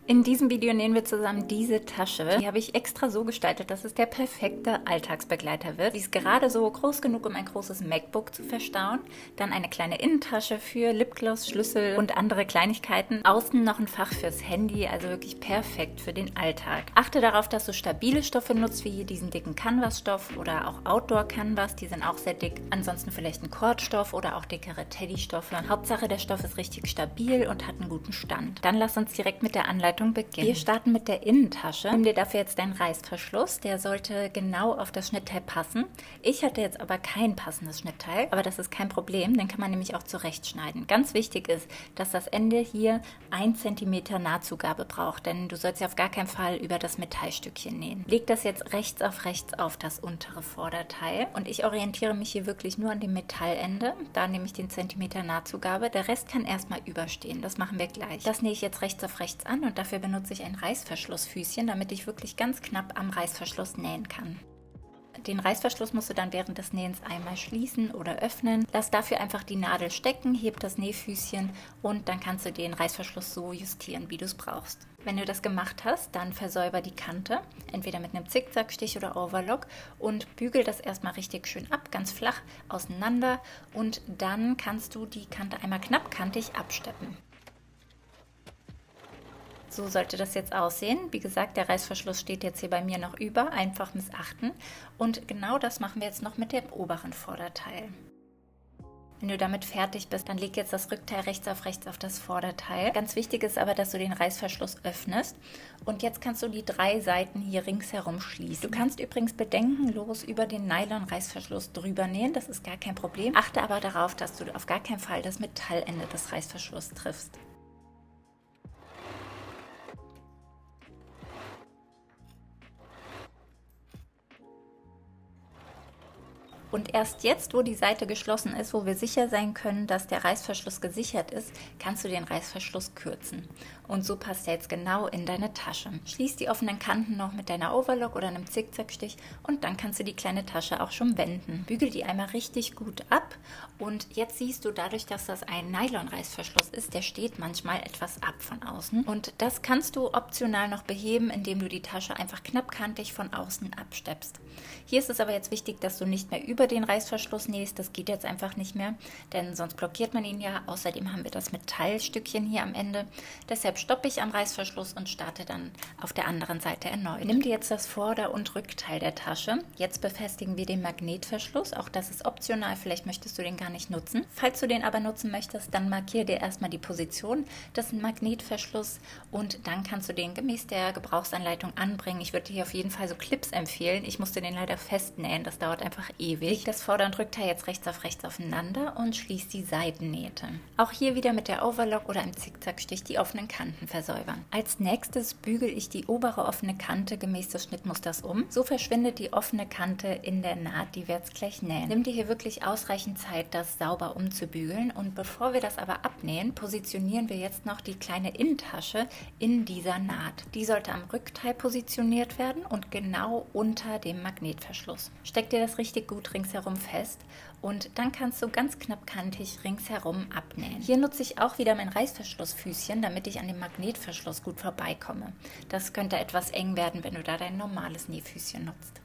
In diesem Video nähen wir zusammen diese Tasche. Die habe ich extra so gestaltet, dass es der perfekte Alltagsbegleiter wird. Sie ist gerade so groß genug, um ein großes MacBook zu verstauen. Dann eine kleine Innentasche für Lipgloss, Schlüssel und andere Kleinigkeiten. Außen noch ein Fach fürs Handy, also wirklich perfekt für den Alltag. Achte darauf, dass du stabile Stoffe nutzt, wie hier diesen dicken Canvas-Stoff oder auch Outdoor-Canvas. Die sind auch sehr dick. Ansonsten vielleicht ein Kordstoff oder auch dickere Teddy-Stoffe. Hauptsache, der Stoff ist richtig stabil und hat einen guten Stand. Dann lass uns direkt mit der Anleitung beginnen. Wir starten mit der Innentasche. Nimm dir dafür jetzt deinen Reißverschluss. Der sollte genau auf das Schnittteil passen. Ich hatte jetzt aber kein passendes Schnittteil, aber das ist kein Problem. Den kann man nämlich auch zurechtschneiden. Ganz wichtig ist, dass das Ende hier 1 cm Nahtzugabe braucht, denn du sollst ja auf gar keinen Fall über das Metallstückchen nähen. Leg das jetzt rechts auf das untere Vorderteil und ich orientiere mich hier wirklich nur an dem Metallende. Da nehme ich den Zentimeter Nahtzugabe. Der Rest kann erstmal überstehen. Das machen wir gleich. Das nähe ich jetzt rechts auf rechts an und dafür benutze ich ein Reißverschlussfüßchen, damit ich wirklich ganz knapp am Reißverschluss nähen kann. Den Reißverschluss musst du dann während des Nähens einmal schließen oder öffnen. Lass dafür einfach die Nadel stecken, heb das Nähfüßchen und dann kannst du den Reißverschluss so justieren, wie du es brauchst. Wenn du das gemacht hast, dann versäuber die Kante, entweder mit einem Zickzackstich oder Overlock und bügel das erstmal richtig schön ab, ganz flach auseinander und dann kannst du die Kante einmal knappkantig absteppen. So sollte das jetzt aussehen. Wie gesagt, der Reißverschluss steht jetzt hier bei mir noch über, einfach missachten. Und genau das machen wir jetzt noch mit dem oberen Vorderteil. Wenn du damit fertig bist, dann leg jetzt das Rückteil rechts auf das Vorderteil. Ganz wichtig ist aber, dass du den Reißverschluss öffnest. Und jetzt kannst du die 3 Seiten hier ringsherum schließen. Du kannst übrigens bedenkenlos über den Nylon-Reißverschluss drüber nähen, das ist gar kein Problem. Achte aber darauf, dass du auf gar keinen Fall das Metallende des Reißverschlusses triffst. Und erst jetzt, wo die Seite geschlossen ist, wo wir sicher sein können, dass der Reißverschluss gesichert ist, kannst du den Reißverschluss kürzen. Und so passt er jetzt genau in deine Tasche. Schließ die offenen Kanten noch mit deiner Overlock oder einem Zickzackstich und dann kannst du die kleine Tasche auch schon wenden. Bügel die einmal richtig gut ab und jetzt siehst du, dadurch, dass das ein Nylon-Reißverschluss ist, der steht manchmal etwas ab von außen. Und das kannst du optional noch beheben, indem du die Tasche einfach knappkantig von außen absteppst. Hier ist es aber jetzt wichtig, dass du nicht mehr über den Reißverschluss nähst, das geht jetzt einfach nicht mehr, denn sonst blockiert man ihn ja. Außerdem haben wir das Metallstückchen hier am Ende. Deshalb stoppe ich am Reißverschluss und starte dann auf der anderen Seite erneut. Nimm dir jetzt das Vorder- und Rückteil der Tasche. Jetzt befestigen wir den Magnetverschluss. Auch das ist optional, vielleicht möchtest du den gar nicht nutzen. Falls du den aber nutzen möchtest, dann markiere dir erstmal die Position des Magnetverschlusses und dann kannst du den gemäß der Gebrauchsanleitung anbringen. Ich würde dir auf jeden Fall so Clips empfehlen. Ich musste den leider festnähen, das dauert einfach ewig. Leg das Vorder- und Rückteil jetzt rechts aufeinander und schließ die Seitennähte. Auch hier wieder mit der Overlock oder einem Zickzackstich die offenen Kanten versäubern. Als nächstes bügel ich die obere offene Kante gemäß des Schnittmusters um. So verschwindet die offene Kante in der Naht, die wir jetzt gleich nähen. Nimm dir hier wirklich ausreichend Zeit, das sauber umzubügeln und bevor wir das aber abnähen, positionieren wir jetzt noch die kleine Innentasche in dieser Naht. Die sollte am Rückteil positioniert werden und genau unter dem Magnetverschluss. Steck dir das richtig gut ringsherum fest und dann kannst du ganz knappkantig ringsherum abnähen. Hier nutze ich auch wieder mein Reißverschlussfüßchen, damit ich an dem Magnetverschluss gut vorbeikomme. Das könnte etwas eng werden, wenn du da dein normales Nähfüßchen nutzt.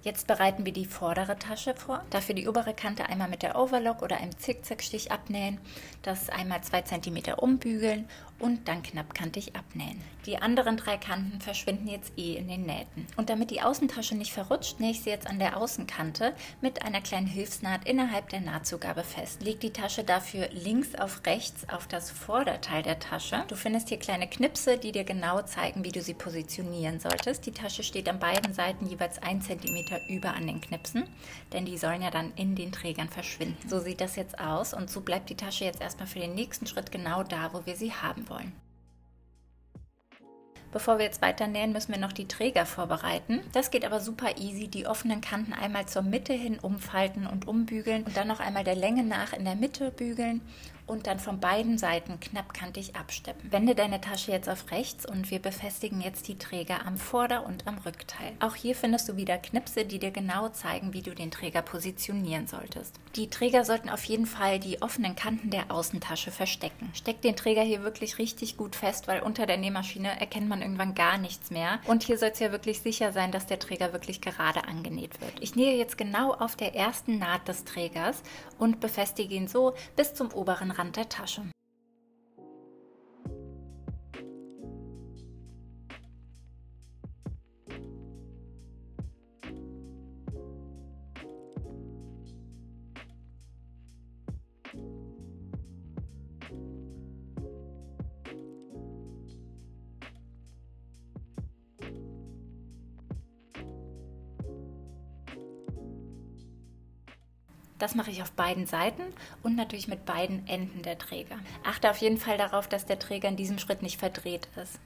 Jetzt bereiten wir die vordere Tasche vor. Dafür die obere Kante einmal mit der Overlock oder einem Zickzackstich abnähen, das einmal 2 cm umbügeln und dann knappkantig abnähen. Die anderen 3 Kanten verschwinden jetzt in den Nähten. Und damit die Außentasche nicht verrutscht, nähe ich sie jetzt an der Außenkante mit einer kleinen Hilfsnaht innerhalb der Nahtzugabe fest. Leg die Tasche dafür links auf rechts auf das Vorderteil der Tasche. Du findest hier kleine Knipse, die dir genau zeigen, wie du sie positionieren solltest. Die Tasche steht an beiden Seiten jeweils 1 cm über an den Knipsen, denn die sollen ja dann in den Trägern verschwinden. So sieht das jetzt aus und so bleibt die Tasche jetzt erstmal für den nächsten Schritt genau da, wo wir sie haben wollen. Bevor wir jetzt weiter nähen, müssen wir noch die Träger vorbereiten. Das geht aber super easy. Die offenen Kanten einmal zur Mitte hin umfalten und umbügeln und dann noch einmal der Länge nach in der Mitte bügeln und dann von beiden Seiten knappkantig absteppen. Wende deine Tasche jetzt auf rechts und wir befestigen jetzt die Träger am Vorder- und am Rückteil. Auch hier findest du wieder Knipse, die dir genau zeigen, wie du den Träger positionieren solltest. Die Träger sollten auf jeden Fall die offenen Kanten der Außentasche verstecken. Steck den Träger hier wirklich richtig gut fest, weil unter der Nähmaschine erkennt man irgendwann gar nichts mehr. Und hier soll es ja wirklich sicher sein, dass der Träger wirklich gerade angenäht wird. Ich nähe jetzt genau auf der ersten Naht des Trägers und befestige ihn so bis zum oberen Rand der Tasche. Das mache ich auf beiden Seiten und natürlich mit beiden Enden der Träger. Achte auf jeden Fall darauf, dass der Träger in diesem Schritt nicht verdreht ist.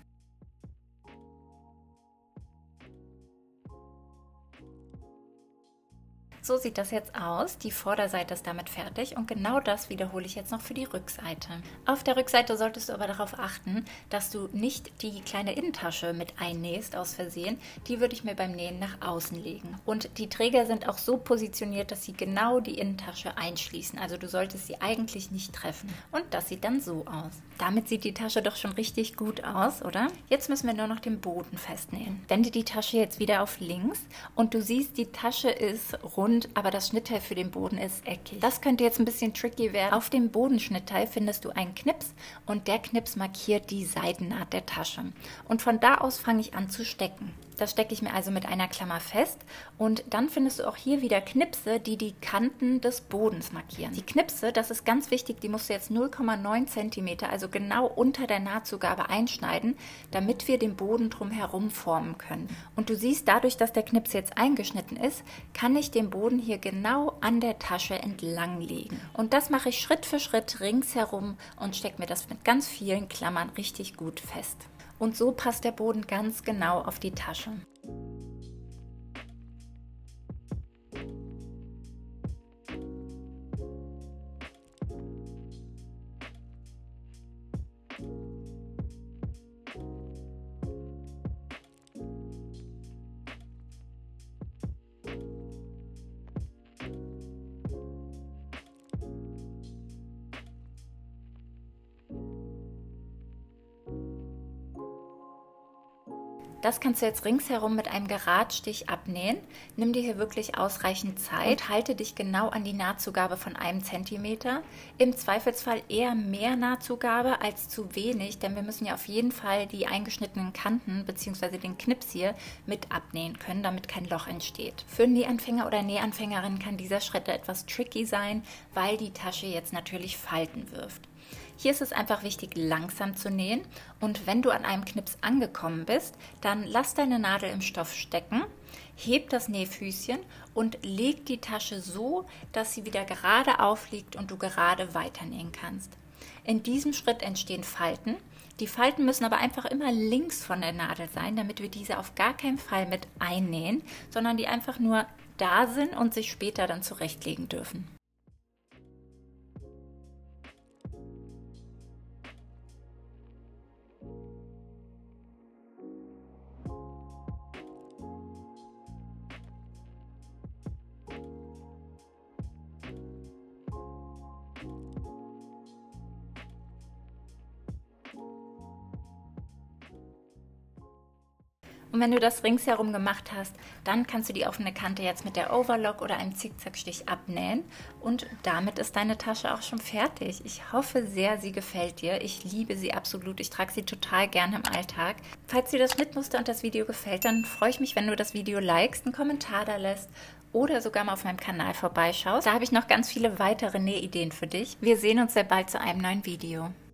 So sieht das jetzt aus. Die Vorderseite ist damit fertig und genau das wiederhole ich jetzt noch für die Rückseite. Auf der Rückseite solltest du aber darauf achten, dass du nicht die kleine Innentasche mit einnähst aus Versehen. Die würde ich mir beim Nähen nach außen legen. Und die Träger sind auch so positioniert, dass sie genau die Innentasche einschließen. Also du solltest sie eigentlich nicht treffen. Und das sieht dann so aus. Damit sieht die Tasche doch schon richtig gut aus, oder? Jetzt müssen wir nur noch den Boden festnähen. Wende die Tasche jetzt wieder auf links und du siehst, die Tasche ist rund, aber das Schnittteil für den Boden ist eckig. Das könnte jetzt ein bisschen tricky werden. Auf dem Bodenschnittteil findest du einen Knips und der Knips markiert die Seitennaht der Tasche. Und von da aus fange ich an zu stecken. Das stecke ich mir also mit einer Klammer fest und dann findest du auch hier wieder Knipse, die die Kanten des Bodens markieren. Die Knipse, das ist ganz wichtig, die musst du jetzt 0,9 cm, also genau unter der Nahtzugabe einschneiden, damit wir den Boden drumherum formen können. Und du siehst, dadurch, dass der Knips jetzt eingeschnitten ist, kann ich den Boden hier genau an der Tasche entlang legen. Und das mache ich Schritt für Schritt ringsherum und stecke mir das mit ganz vielen Klammern richtig gut fest. Und so passt der Boden ganz genau auf die Tasche. Das kannst du jetzt ringsherum mit einem Geradstich abnähen. Nimm dir hier wirklich ausreichend Zeit und halte dich genau an die Nahtzugabe von 1 cm. Im Zweifelsfall eher mehr Nahtzugabe als zu wenig, denn wir müssen ja auf jeden Fall die eingeschnittenen Kanten bzw. den Knips hier mit abnähen können, damit kein Loch entsteht. Für Nähanfänger oder Nähanfängerin kann dieser Schritt etwas tricky sein, weil die Tasche jetzt natürlich Falten wirft. Hier ist es einfach wichtig, langsam zu nähen und wenn du an einem Knips angekommen bist, dann lass deine Nadel im Stoff stecken, heb das Nähfüßchen und leg die Tasche so, dass sie wieder gerade aufliegt und du gerade weiternähen kannst. In diesem Schritt entstehen Falten. Die Falten müssen aber einfach immer links von der Nadel sein, damit wir diese auf gar keinen Fall mit einnähen, sondern die einfach nur da sind und sich später dann zurechtlegen dürfen. Und wenn du das ringsherum gemacht hast, dann kannst du die offene Kante jetzt mit der Overlock oder einem Zickzackstich abnähen und damit ist deine Tasche auch schon fertig. Ich hoffe sehr, sie gefällt dir. Ich liebe sie absolut. Ich trage sie total gerne im Alltag. Falls dir das Schnittmuster und das Video gefällt, dann freue ich mich, wenn du das Video likest, einen Kommentar da lässt oder sogar mal auf meinem Kanal vorbeischaust. Da habe ich noch ganz viele weitere Nähideen für dich. Wir sehen uns sehr bald zu einem neuen Video.